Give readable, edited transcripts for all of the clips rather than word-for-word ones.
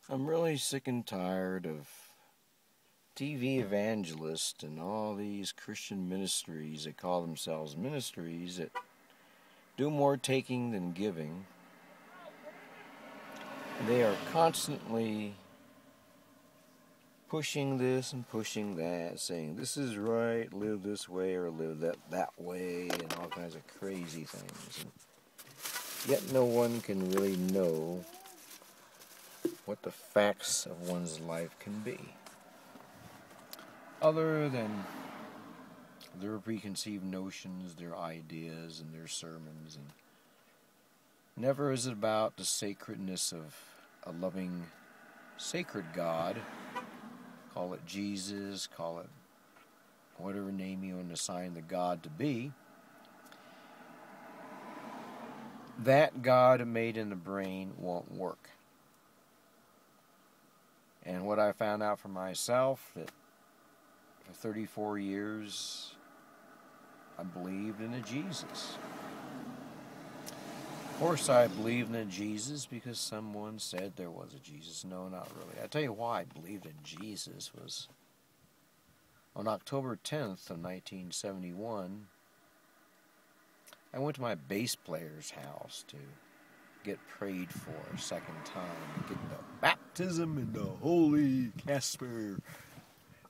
I'm really sick and tired of TV evangelists and all these Christian ministries that call themselves ministries that do more taking than giving. They are constantly pushing this and pushing that, saying this is right, live this way or live that way, and all kinds of crazy things. And yet no one can really know what the facts of one's life can be, other than their preconceived notions, their ideas, and their sermons. And never is it about the sacredness of a loving, sacred God. Call it Jesus, call it whatever name you want to assign the God to be. That God made in the brain won't work. And what I found out for myself, that for 34 years, I believed in a Jesus. Of course, I believed in a Jesus because someone said there was a Jesus. No, not really. I tell you why I believed in Jesus was on October 10th of 1971, I went to my bass player's house to get prayed for a second time, get the baptism in the Holy Casper,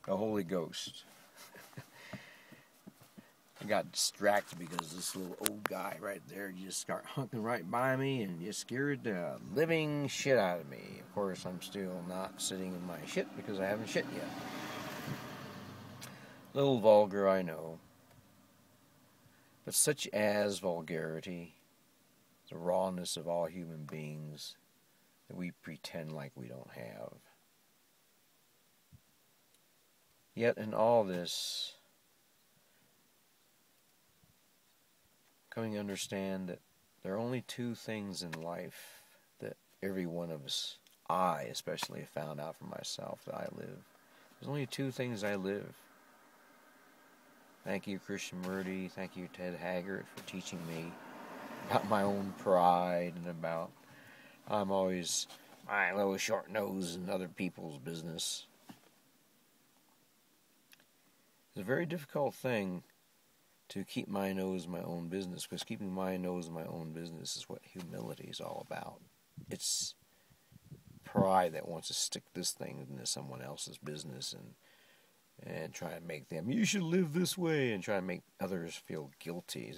the Holy Ghost. I got distracted because this little old guy right there just started hunking right by me and just scared the living shit out of me. Of course, I'm still not sitting in my shit because I haven't shit yet. A little vulgar, I know. But such as vulgarity, the rawness of all human beings that we pretend like we don't have. Yet in all this, coming to understand that there are only two things in life that every one of us, I especially, have found out for myself that I live. There's only two things I live. Thank you, Christian Murdy. Thank you, Ted Haggart, for teaching me about my own pride and about I'm always my little short nose in other people's business. It's a very difficult thing to keep my nose in my own business, because keeping my nose in my own business is what humility is all about. It's pride that wants to stick this thing into someone else's business and try to make them, you should live this way, and try to make others feel guilty.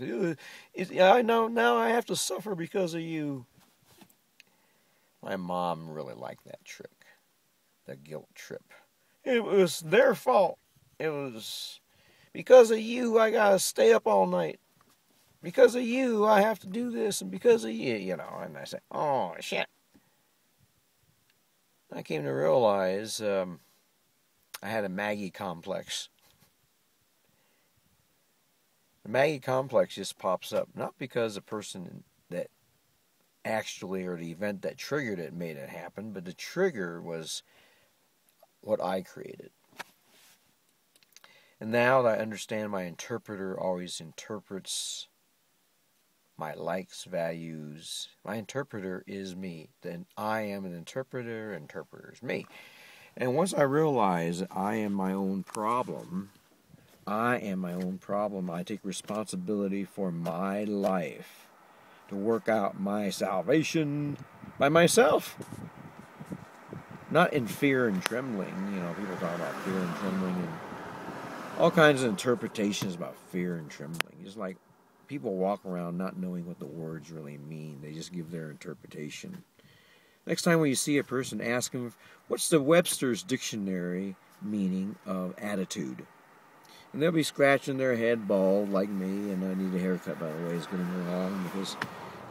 I know now I have to suffer because of you. My mom really liked that trick, the guilt trip. It was their fault. It was because of you I gotta stay up all night. Because of you I have to do this, and because of you, you know. And I said, oh shit. I came to realize I had a Maggie complex. The Maggie complex just pops up, not because the person that actually, or the event that triggered it made it happen, but the trigger was what I created. And now that I understand, my interpreter always interprets my likes, values. My interpreter is me. Then I am an interpreter, interpreter is me. And once I realize I am my own problem, I take responsibility for my life, to work out my salvation by myself. Not in fear and trembling. You know, people talk about fear and trembling and all kinds of interpretations about fear and trembling. It's like people walk around not knowing what the words really mean. They just give their interpretation. Next time when you see a person, ask them, what's the Webster's dictionary meaning of attitude? And they'll be scratching their head bald like me, and I need a haircut, by the way, it's going to go along, because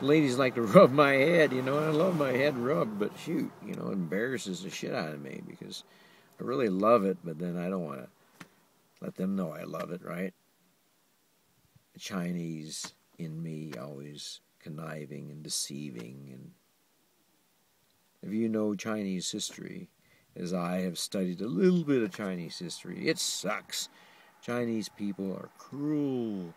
ladies like to rub my head, you know, and I love my head rubbed, but shoot, you know, it embarrasses the shit out of me, because I really love it, but then I don't want to let them know I love it, right? The Chinese in me always conniving and deceiving. And if you know Chinese history, as I have studied a little bit of Chinese history, it sucks. Chinese people are cruel,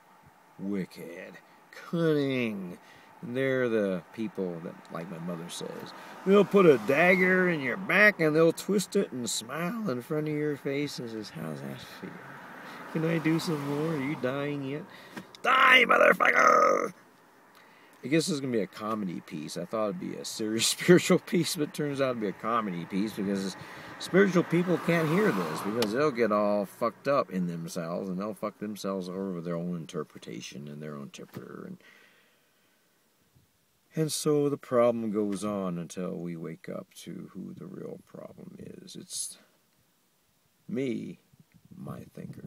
wicked, cunning, And they're the people that, like my mother says, they'll put a dagger in your back and they'll twist it and smile in front of your face and says, how's that feel? Can I do some more? Are you dying yet? Die, motherfucker! I guess this is going to be a comedy piece. I thought it'd be a serious spiritual piece, but it turns out to be a comedy piece because spiritual people can't hear this because they'll get all fucked up in themselves and they'll fuck themselves over with their own interpretation and their own interpreter. And so the problem goes on until we wake up to who the real problem is. It's me, my thinker.